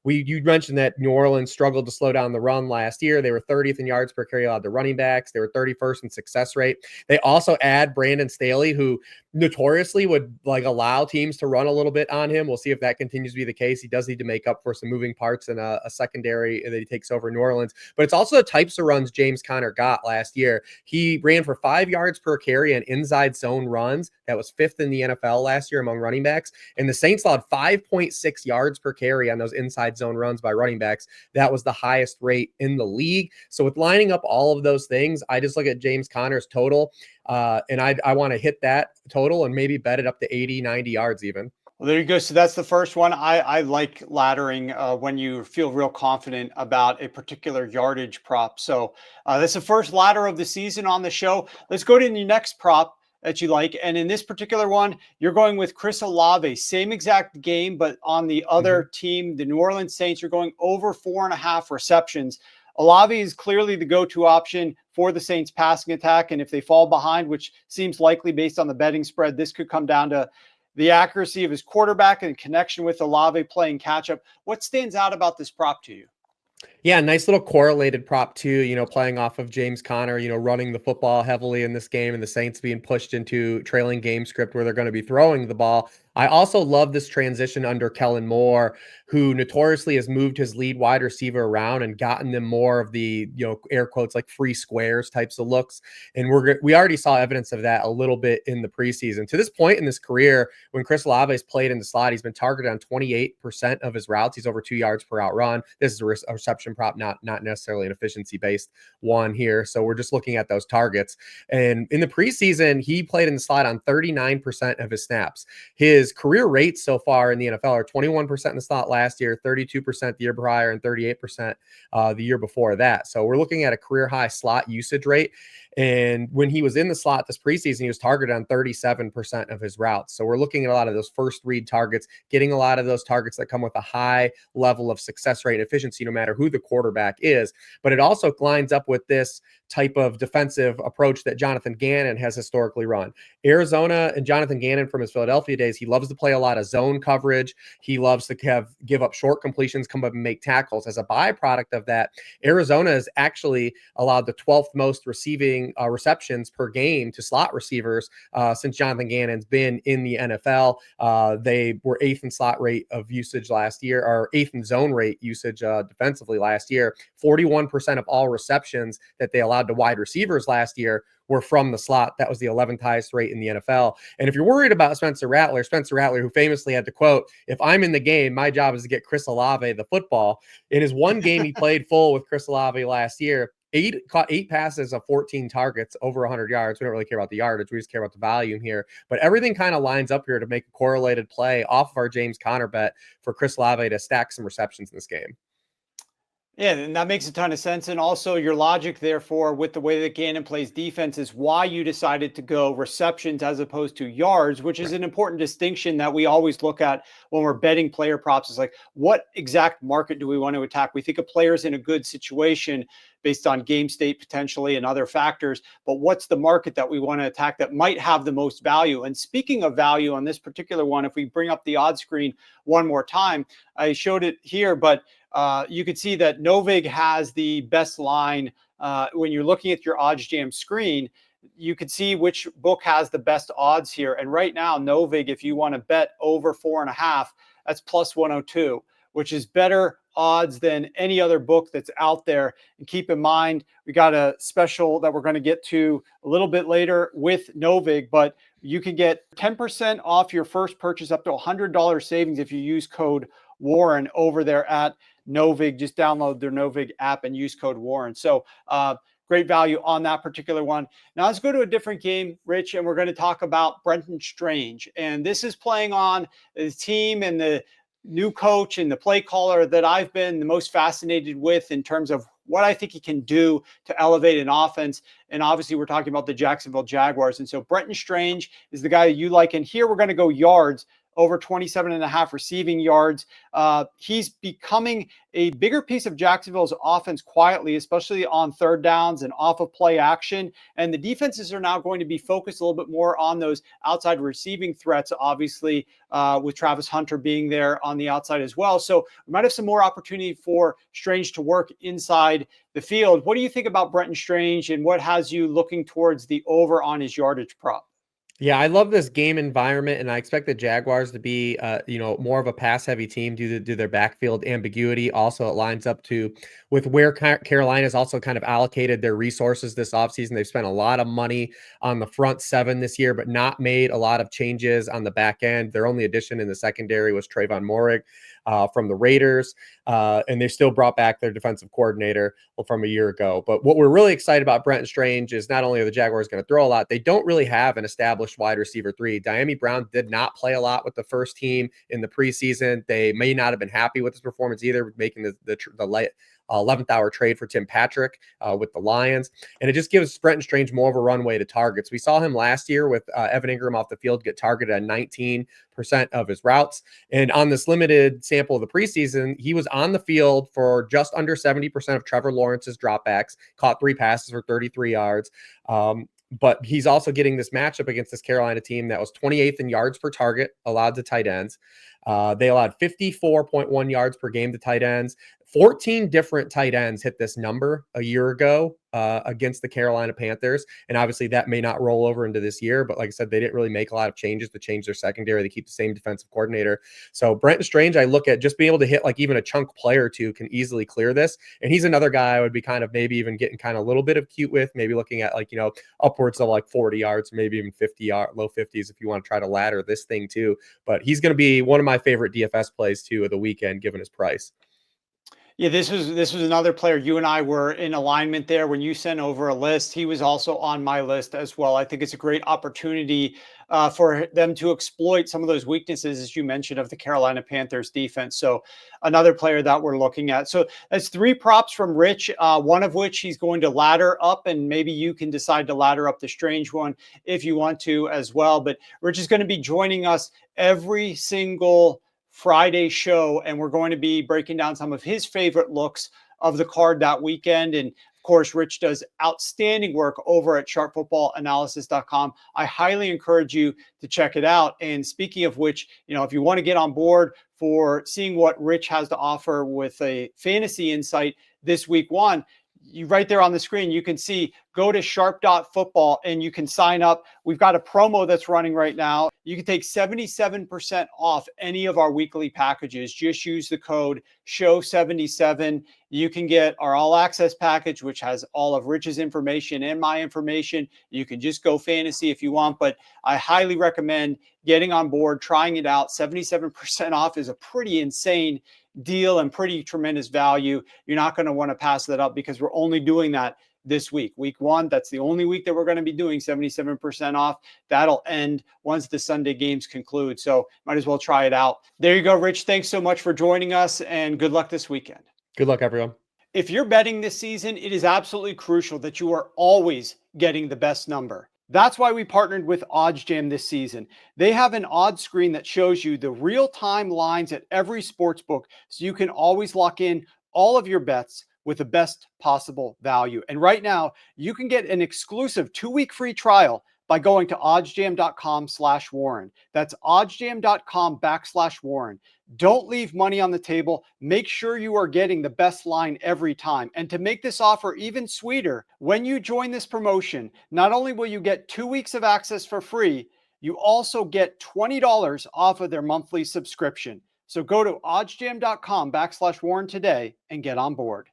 You mentioned that New Orleans struggled to slow down the run last year. They were 30th in yards per carry allowed to running backs. They were 31st in success rate. They also add Brandon Staley, who notoriously would allow teams to run a little bit on him. We'll see if that continues to be the case. He does need to make up for some moving parts in a secondary that he takes over New Orleans. But it's also the types of runs James Conner got last year. He ran for 5 yards per carry on inside zone runs. That was 5th in the NFL last year among running backs. And the Saints allowed 5.6 yards per carry on those inside zone runs by running backs. That was the highest rate in the league. So with lining up all of those things, I just look at James Conner's total, and I want to hit that total and maybe bet it up to 80, 90 yards even. Well, there you go. So that's the first one. I like laddering when you feel real confident about a particular yardage prop. So that's the first ladder of the season on the show. Let's go to the next prop. that you like. And in this particular one, you're going with Chris Olave, same exact game, but on the other team, the New Orleans Saints, you're going over 4.5 receptions. Olave is clearly the go-to option for the Saints passing attack. And if they fall behind, which seems likely based on the betting spread, this could come down to the accuracy of his quarterback and connection with Olave playing catch up. What stands out about this prop to you? Yeah, nice little correlated prop too, playing off of James Conner, running the football heavily in this game and the Saints being pushed into trailing game script where they're going to be throwing the ball. I also love this transition under Kellen Moore, who notoriously has moved his lead wide receiver around and gotten them more of the, air quotes, like free squares types of looks. And we already saw evidence of that a little bit in the preseason. To this point in his career, when Chris Olave has played in the slot, he's been targeted on 28% of his routes. He's over 2 yards per out run. This is a reception prop, not necessarily an efficiency-based one here. So we're just looking at those targets. And in the preseason, he played in the slot on 39% of his snaps. His career rates so far in the NFL are 21% in the slot last year, 32% the year prior, and 38% the year before that. So we're looking at a career high slot usage rate. And when he was in the slot this preseason, he was targeted on 37% of his routes. So we're looking at a lot of those first read targets, getting a lot of those targets that come with a high level of success rate and efficiency, no matter who the quarterback is. But it also lines up with this type of defensive approach that Jonathan Gannon has historically run. Arizona and Jonathan Gannon from his Philadelphia days, he loves to play a lot of zone coverage. He loves to give up short completions, come up and make tackles. As a byproduct of that, Arizona has actually allowed the 12th most receiving receptions per game to slot receivers since Jonathan Gannon's been in the NFL. They were 8th in slot rate of usage last year, or 8th in zone rate usage defensively last year. 41% of all receptions that they allowed to wide receivers last year were from the slot. That was the 11th highest rate in the NFL. And if you're worried about Spencer Rattler, who famously had to quote, "If I'm in the game, my job is to get Chris Olave the football." In his one game he played full with Chris Olave last year, caught 8 passes of 14 targets, over 100 yards. We don't really care about the yardage. We just care about the volume here. But everything kind of lines up here to make a correlated play off of our James Conner bet for Chris Olave to stack some receptions in this game. Yeah, and that makes a ton of sense. And also your logic, therefore, with the way that Gannon plays defense is why you decided to go receptions as opposed to yards, which is an important distinction that we always look at when we're betting player props. Is like, what exact market do we want to attack? We think a player's in a good situation based on game state potentially and other factors, but what's the market that we want to attack that might have the most value? And speaking of value on this particular one, if we bring up the odds screen one more time, I showed it here, but you could see that Novig has the best line. When you're looking at your odds jam screen, you could see which book has the best odds here. And right now, Novig, if you want to bet over 4.5, that's plus 102, which is better odds than any other book that's out there. And keep in mind, we got a special that we're going to get to a little bit later with Novig, but you can get 10% off your first purchase, up to $100 savings if you use code Warren over there at Novig. Just download their Novig app and use code Warren. So great value on that particular one. Now let's go to a different game, Rich, and we're going to talk about Brenton Strange. And this is playing on the team and the new coach and the play caller that I've been the most fascinated with in terms of what I think he can do to elevate an offense. And obviously we're talking about the Jacksonville Jaguars. And so Brenton Strange is the guy that you like. And here we're going to go yards, over 27.5 receiving yards. He's becoming a bigger piece of Jacksonville's offense quietly, especially on third downs and off of play action. And the defenses are now going to be focused a little bit more on those outside receiving threats, obviously, with Travis Hunter being there on the outside as well. So we might have some more opportunity for Strange to work inside the field. What do you think about Brenton Strange, and what has you looking towards the over on his yardage prop? Yeah, I love this game environment, and I expect the Jaguars to be, more of a pass-heavy team due to their backfield ambiguity. Also, it lines up with where Carolina's also kind of allocated their resources this offseason. They've spent a lot of money on the front seven this year, but not made a lot of changes on the back end. Their only addition in the secondary was Trayvon Moehrig from the Raiders, and they still brought back their defensive coordinator from a year ago. But what we're really excited about Brenton Strange is not only are the Jaguars going to throw a lot, they don't really have an established established wide receiver 3. Dyami Brown did not play a lot with the first team in the preseason. They may not have been happy with his performance either, making the late 11th hour trade for Tim Patrick with the Lions. And it just gives Brenton Strange more of a runway to targets. We saw him last year with Evan Ingram off the field get targeted on 19% of his routes. And on this limited sample of the preseason, he was on the field for just under 70% of Trevor Lawrence's dropbacks, caught 3 passes for 33 yards. But he's also getting this matchup against this Carolina team that was 28th in yards per target allowed to tight ends. They allowed 54.1 yards per game to tight ends. 14 different tight ends hit this number a year ago against the Carolina Panthers. And obviously that may not roll over into this year, but like I said, they didn't really make a lot of changes to change their secondary. They keep the same defensive coordinator. So Brenton Strange, I look at just being able to hit like even a chunk play or two can easily clear this. And he's another guy I would be kind of maybe even getting kind of a little bit of cute with, maybe looking at like, upwards of like 40 yards, maybe even 50 low 50s if you want to try to ladder this thing too. But he's going to be one of my favorite DFS plays too of the weekend, given his price. Yeah, this was another player. You and I were in alignment there when you sent over a list. He was also on my list as well. I think it's a great opportunity for them to exploit some of those weaknesses, as you mentioned, of the Carolina Panthers defense. So another player that we're looking at. So that's 3 props from Rich, one of which he's going to ladder up, and maybe you can decide to ladder up the Strange one if you want to as well. But Rich is going to be joining us every single Friday show, and we're going to be breaking down some of his favorite looks of the card that weekend. And of course, Rich does outstanding work over at sharpfootballanalysis.com. I highly encourage you to check it out. And speaking of which, if you want to get on board for seeing what Rich has to offer with a fantasy insight this week 1, you right there on the screen, you can see, go to sharp.football and you can sign up. We've got a promo that's running right now. You can take 77% off any of our weekly packages. Just use the code SHOW77. You can get our all access package, which has all of Rich's information and my information. You can just go fantasy if you want, but I highly recommend getting on board, trying it out. 77% off is a pretty insane deal and pretty tremendous value. You're not going to want to pass that up because we're only doing that this week. Week 1, that's the only week that we're going to be doing 77% off. That'll end once the Sunday games conclude. So might as well try it out. There you go, Rich. Thanks so much for joining us, and good luck this weekend. Good luck, everyone. If you're betting this season, it is absolutely crucial that you are always getting the best number. That's why we partnered with OddsJam this season. They have an odds screen that shows you the real-time lines at every sports book, so you can always lock in all of your bets with the best possible value. And right now, you can get an exclusive 2-week free trial by going to oddsjam.com/Warren. That's oddsjam.com/Warren. Don't leave money on the table. Make sure you are getting the best line every time. And to make this offer even sweeter, when you join this promotion, not only will you get 2 weeks of access for free, you also get $20 off of their monthly subscription. So go to oddsjam.com/Warren today and get on board.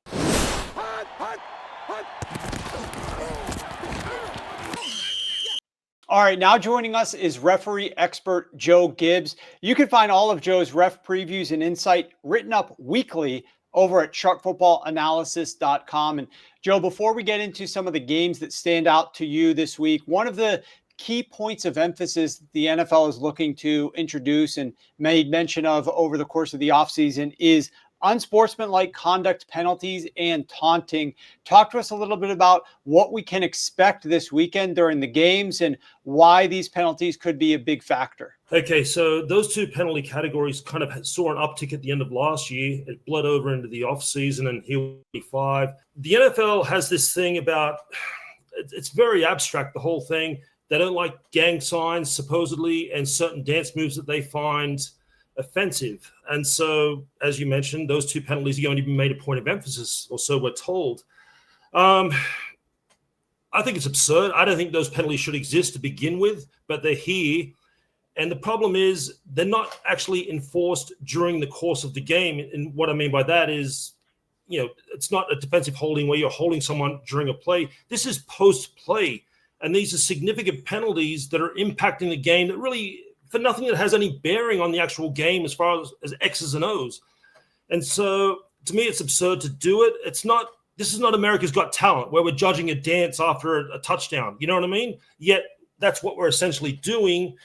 All right, now joining us is referee expert Joe Gibbs. You can find all of Joe's ref previews and insight written up weekly over at sharpfootballanalysis.com. And Joe, before we get into some of the games that stand out to you this week, one of the key points of emphasis the NFL is looking to introduce and made mention of over the course of the offseason is unsportsmanlike conduct penalties and taunting. Talk to us a little bit about what we can expect this weekend during the games and why these penalties could be a big factor. Okay, so those 2 penalty categories kind of saw an uptick at the end of last year. It bled over into the offseason, and here we are 5. The NFL has this thing about, it's very abstract, the whole thing. They don't like gang signs, supposedly, and certain dance moves that they find offensive. And so, as you mentioned, those 2 penalties are going to be made a point of emphasis, or so we're told. I think it's absurd. I don't think those penalties should exist to begin with, but they're here. And the problem is they're not actually enforced during the course of the game. And what I mean by that is, it's not a defensive holding where you're holding someone during a play. This is post-play. And these are significant penalties that are impacting the game that really, for nothing that has any bearing on the actual game as far as X's and O's. And so, to me, it's absurd to do it. This is not America's Got Talent, where we're judging a dance after a touchdown. You know what I mean? Yet that's what we're essentially doing,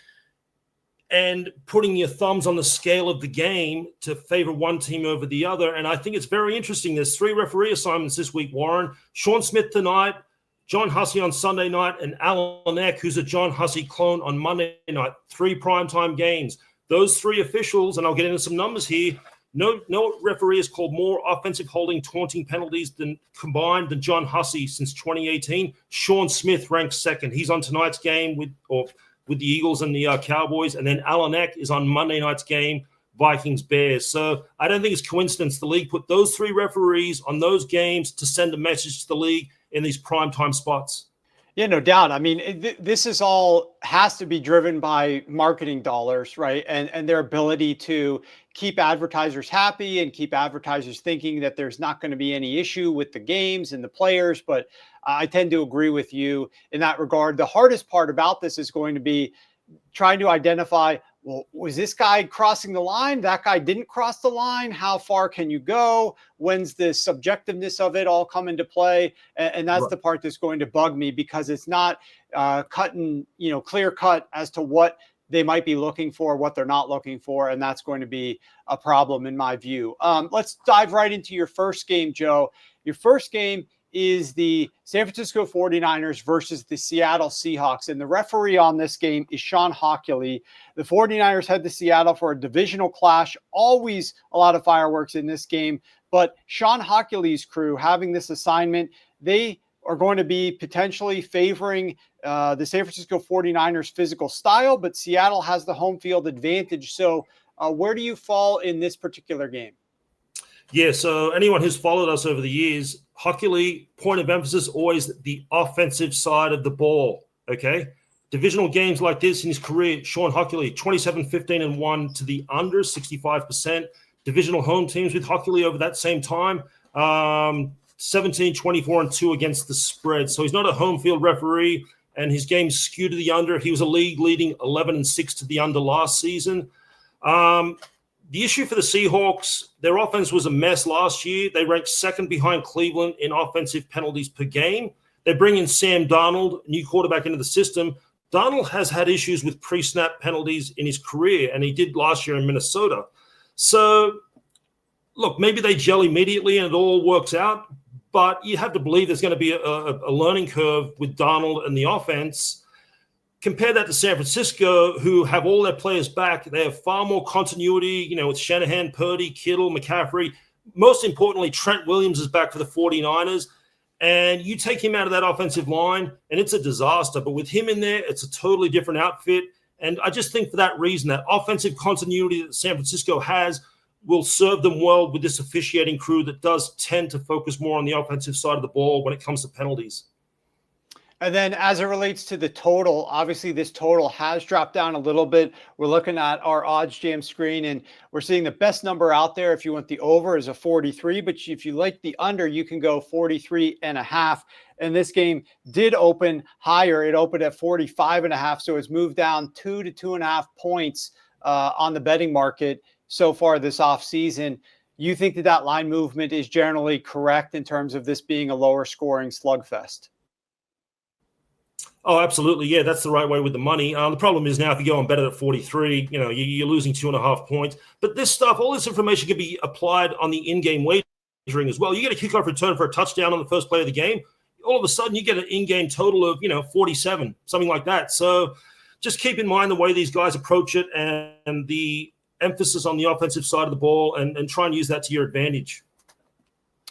and putting your thumbs on the scale of the game to favor one team over the other. And I think it's very interesting. There's 3 referee assignments this week, Warren. Sean Smith tonight, John Hussey on Sunday night, and Alan Eck, who's a John Hussey clone, on Monday night. 3 primetime games. Those 3 officials, and I'll get into some numbers here, no referee has called more offensive holding taunting penalties than John Hussey since 2018. Sean Smith ranks second. He's on tonight's game with the Eagles and the Cowboys. And then Alan Eck is on Monday night's game, Vikings-Bears. So I don't think it's coincidence the league put those 3 referees on those games to send a message to the league in these primetime spots. Yeah, no doubt. I mean, this is all has to be driven by marketing dollars, right? And their ability to keep advertisers happy and keep advertisers thinking that there's not going to be any issue with the games and the players. But I tend to agree with you in that regard. The hardest part about this is going to be trying to identify, well, was this guy crossing the line? That guy didn't cross the line. How far can you go? When's the subjectiveness of it all come into play? And that's the part that's going to bug me, because it's not clear cut as to what they might be looking for, what they're not looking for. And that's going to be a problem in my view. Let's dive right into your first game, Joe. Your first game is the San Francisco 49ers versus the Seattle Seahawks. And the referee on this game is Sean Hockley. The 49ers head to Seattle for a divisional clash. Always a lot of fireworks in this game. But Sean Hockley's crew having this assignment, they are going to be potentially favoring the San Francisco 49ers physical style, but Seattle has the home field advantage. So where do you fall in this particular game? Yeah, so anyone who's followed us over the years, Hockley, point of emphasis, always the offensive side of the ball, okay? Divisional games like this in his career, Sean Hockley, 27-15-1 to the under, 65%. Divisional home teams with Hockley over that same time, 17-24-2 against the spread. So he's not a home field referee, and his game's skewed to the under. He was a league leading 11-6 to the under last season. The issue for the Seahawks, their offense was a mess last year. They ranked second behind Cleveland in offensive penalties per game. They bring in Sam Darnold, new quarterback, into the system. Darnold has had issues with pre-snap penalties in his career, and he did last year in Minnesota. So, look, maybe they gel immediately and it all works out, but you have to believe there's going to be a learning curve with Darnold and the offense. Compare that to San Francisco, who have all their players back. They have far more continuity, with Shanahan, Purdy, Kittle, McCaffrey. Most importantly, Trent Williams is back for the 49ers. And you take him out of that offensive line, and it's a disaster. But with him in there, it's a totally different outfit. And I just think for that reason, that offensive continuity that San Francisco has will serve them well with this officiating crew that does tend to focus more on the offensive side of the ball when it comes to penalties. And then as it relates to the total, obviously this total has dropped down a little bit. We're looking at our odds jam screen, and we're seeing the best number out there. If you want the over is a 43, but if you like the under, you can go 43.5. And this game did open higher. It opened at 45.5. So it's moved down 2 to 2.5 points on the betting market so far this offseason. You think that line movement is generally correct in terms of this being a lower scoring slugfest? Oh, absolutely. Yeah, that's the right way with the money. The problem is now if you go on better at 43, you're losing 2.5 points. But this stuff, all this information can be applied on the in-game wagering as well. You get a kickoff return for a touchdown on the first play of the game. All of a sudden, you get an in-game total of, 47, something like that. So just keep in mind the way these guys approach it and the emphasis on the offensive side of the ball and try and use that to your advantage.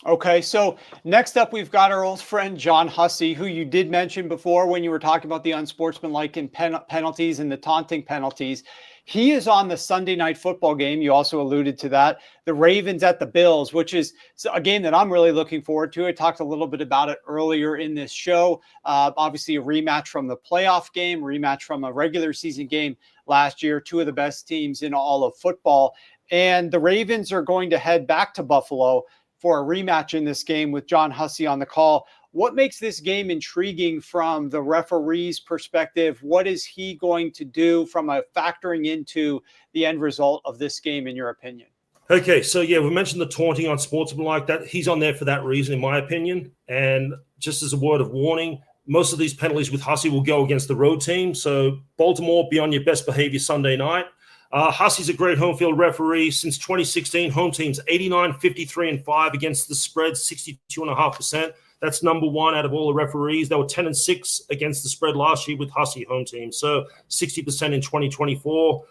Okay, so next up, we've got our old friend John Hussey, who you did mention before when you were talking about the unsportsmanlike and penalties and the taunting penalties. He is on the Sunday night football game. You also alluded to that. The Ravens at the Bills, which is a game that I'm really looking forward to. I talked a little bit about it earlier in this show. Obviously, a rematch from the playoff game, rematch from a regular season game last year. Two of the best teams in all of football. And the Ravens are going to head back to Buffalo for a rematch in this game with John Hussey on the call. What makes this game intriguing from the referee's perspective? What is he going to do from a factoring into the end result of this game, in your opinion? Okay, so yeah, we mentioned the taunting on sportsmanlike. That he's on there for that reason, in my opinion. And just as a word of warning, most of these penalties with Hussey will go against the road team. So Baltimore, be on your best behavior Sunday night. Hussey's a great home field referee. Since 2016, home teams 89, 53, and 5 against the spread, 62.5%. That's number one out of all the referees. They were 10 and 6 against the spread last year with Hussey home team. So 60% in 2024.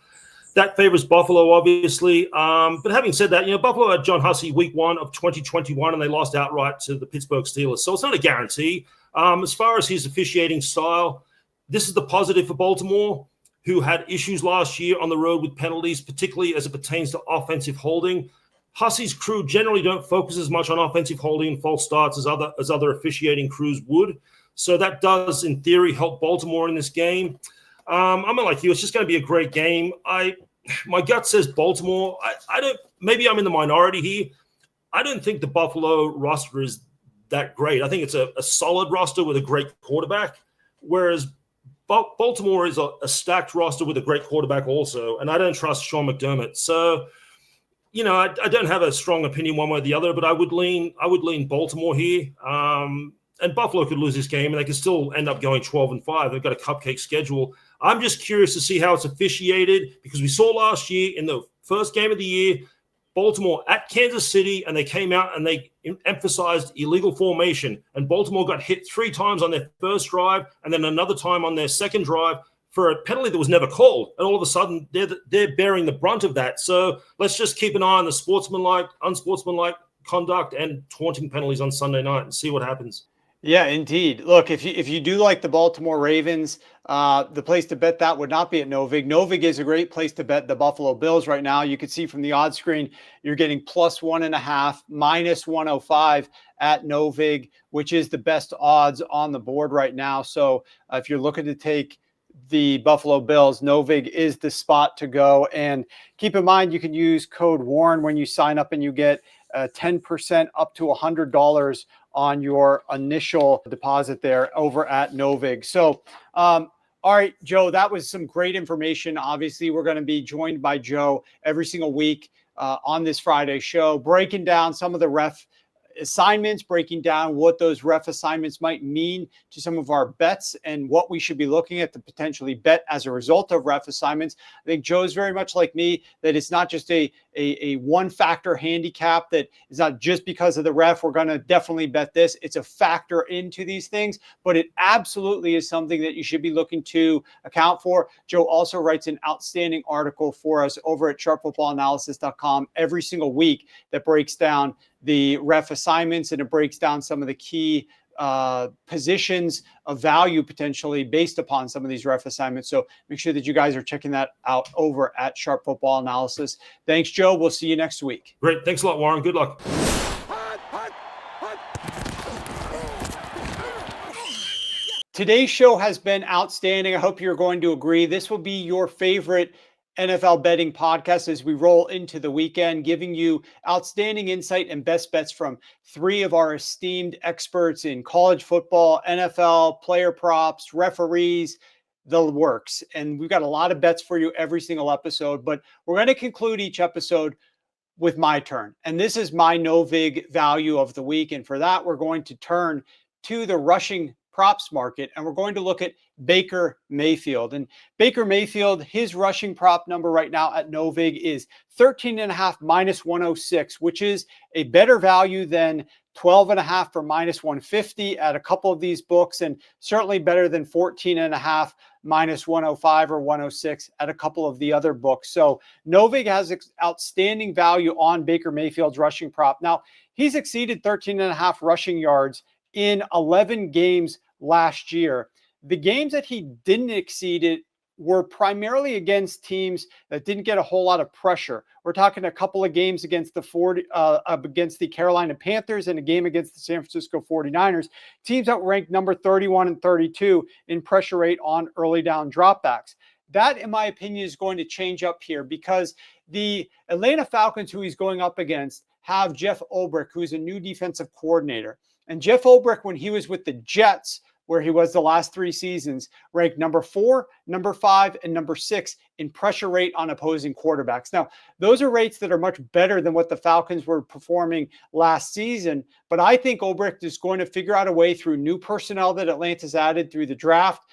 That favors Buffalo, obviously. But having said that, Buffalo had John Hussey week 1 of 2021, and they lost outright to the Pittsburgh Steelers. So it's not a guarantee. As far as his officiating style, this is the positive for Baltimore, who had issues last year on the road with penalties, particularly as it pertains to offensive holding. Hussey's crew generally don't focus as much on offensive holding and false starts as other officiating crews would. So that does, in theory, help Baltimore in this game. I'm like you. It's just going to be a great game. My gut says Baltimore. I don't. Maybe I'm in the minority here. I don't think the Buffalo roster is that great. I think it's a solid roster with a great quarterback, whereas Baltimore is a stacked roster with a great quarterback also, and I don't trust Sean McDermott. So, I don't have a strong opinion one way or the other, but I would lean Baltimore here. And Buffalo could lose this game, and they could still end up going 12-5. They've got a cupcake schedule. I'm just curious to see how it's officiated, because we saw last year in the first game of the year, Baltimore at Kansas City, and they came out and they emphasized illegal formation. And Baltimore got hit 3 times on their first drive and then another time on their second drive for a penalty that was never called. And all of a sudden, they're bearing the brunt of that. So let's just keep an eye on the unsportsmanlike conduct and taunting penalties on Sunday night and see what happens. Yeah, indeed. Look, if you do like the Baltimore Ravens, the place to bet that would not be at Novig. Novig is a great place to bet the Buffalo Bills right now. You can see from the odds screen, you're getting +1.5, -105 at Novig, which is the best odds on the board right now. So if you're looking to take the Buffalo Bills, Novig is the spot to go. And keep in mind, you can use code WARN when you sign up, and you get 10% up to $100 on your initial deposit there over at Novig. So, all right, Joe, that was some great information. Obviously, we're going to be joined by Joe every single week on this Friday show, breaking down some of the ref assignments, breaking down what those ref assignments might mean to some of our bets and what we should be looking at to potentially bet as a result of ref assignments. I think Joe's very much like me, that it's not just a one factor handicap, that is not just because of the ref, we're going to definitely bet this. It's a factor into these things, but it absolutely is something that you should be looking to account for. Joe also writes an outstanding article for us over at sharpfootballanalysis.com every single week that breaks down the ref assignments, and it breaks down some of the key positions of value potentially based upon some of these ref assignments. So make sure that you guys are checking that out over at Sharp Football Analysis. Thanks, Joe. We'll see you next week. Great. Thanks a lot, Warren. Good luck. Today's show has been outstanding. I hope you're going to agree. This will be your favorite NFL betting podcast as we roll into the weekend, giving you outstanding insight and best bets from 3 of our esteemed experts in college football, NFL, player props, referees, the works. And we've got a lot of bets for you every single episode, but we're going to conclude each episode with my turn. And this is my Novig value of the week. And for that, we're going to turn to the rushing props market, and we're going to look at Baker Mayfield. And Baker Mayfield, his rushing prop number right now at Novig is 13.5 -106, which is a better value than 12.5 for -150 at a couple of these books, and certainly better than 14.5 -105 or 106 at a couple of the other books. So Novig has outstanding value on Baker Mayfield's rushing prop. Now, he's exceeded 13.5 rushing yards in 11 games last year. The games that he didn't exceed it were primarily against teams that didn't get a whole lot of pressure. We're talking a couple of games against the Carolina Panthers and a game against the San Francisco 49ers, teams that were ranked number 31 and 32 in pressure rate on early down dropbacks. That, in my opinion, is going to change up here because the Atlanta Falcons, who he's going up against, have Jeff Ulbrich, who's a new defensive coordinator. And Jeff Ulbrich, when he was with the Jets where he was the last 3 seasons, ranked number 4, number 5, and number 6 in pressure rate on opposing quarterbacks. Now, those are rates that are much better than what the Falcons were performing last season, but I think Ulbricht is going to figure out a way through new personnel that Atlanta's added through the draft,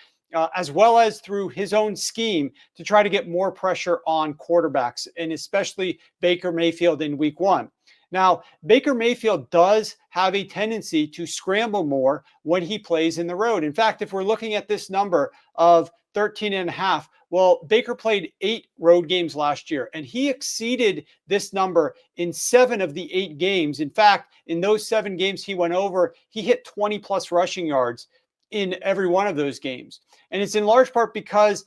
as well as through his own scheme to try to get more pressure on quarterbacks, and especially Baker Mayfield in week 1. Now, Baker Mayfield does have a tendency to scramble more when he plays in the road. In fact, if we're looking at this number of 13.5, well, Baker played 8 road games last year, and he exceeded this number in 7 of the 8 games. In fact, in those 7 games he went over, he hit 20 plus rushing yards in every one of those games. And it's in large part because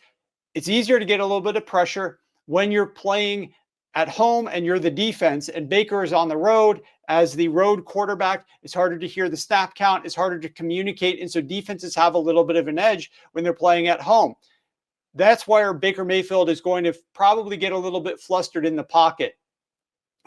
it's easier to get a little bit of pressure when you're playing at home and you're the defense, and Baker is on the road. As the road quarterback, it's harder to hear the snap count, it's harder to communicate, and so defenses have a little bit of an edge when they're playing at home. That's why Baker Mayfield is going to probably get a little bit flustered in the pocket.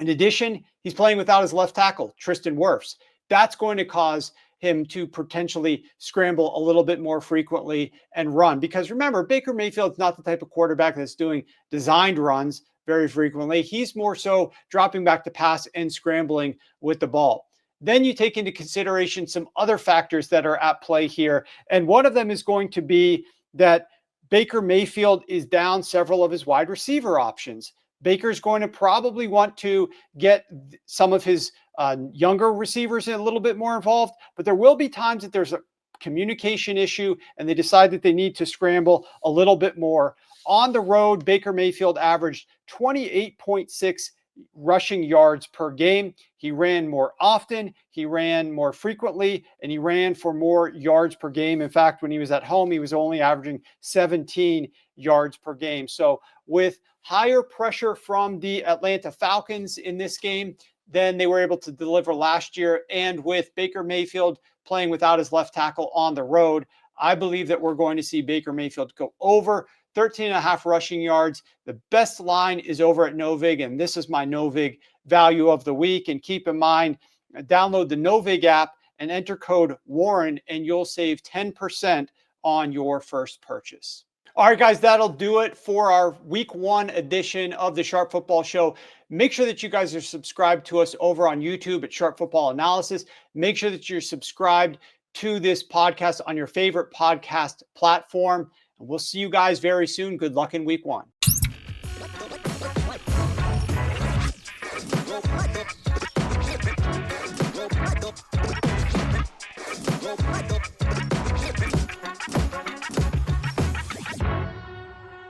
In addition, he's playing without his left tackle, Tristan Wirfs. That's going to cause him to potentially scramble a little bit more frequently and run. Because remember, Baker Mayfield's not the type of quarterback that's doing designed runs very frequently. He's more so dropping back to pass and scrambling with the ball. Then you take into consideration some other factors that are at play here. And one of them is going to be that Baker Mayfield is down several of his wide receiver options. Baker's going to probably want to get some of his younger receivers a little bit more involved, but there will be times that there's a communication issue and they decide that they need to scramble a little bit more. On the road, Baker Mayfield averaged 28.6 rushing yards per game. He ran more often, he ran more frequently, and he ran for more yards per game. In fact, when he was at home, he was only averaging 17 yards per game. So with higher pressure from the Atlanta Falcons in this game than they were able to deliver last year, and with Baker Mayfield playing without his left tackle on the road, I believe that we're going to see Baker Mayfield go over 13.5 rushing yards. The best line is over at Novig, and this is my Novig value of the week. And keep in mind, download the Novig app and enter code Warren, and you'll save 10% on your first purchase. All right, guys, that'll do it for our week 1 edition of the Sharp Football Show. Make sure that you guys are subscribed to us over on YouTube at Sharp Football Analysis. Make sure that you're subscribed to this podcast on your favorite podcast platform. And we'll see you guys very soon. Good luck in week 1. Go,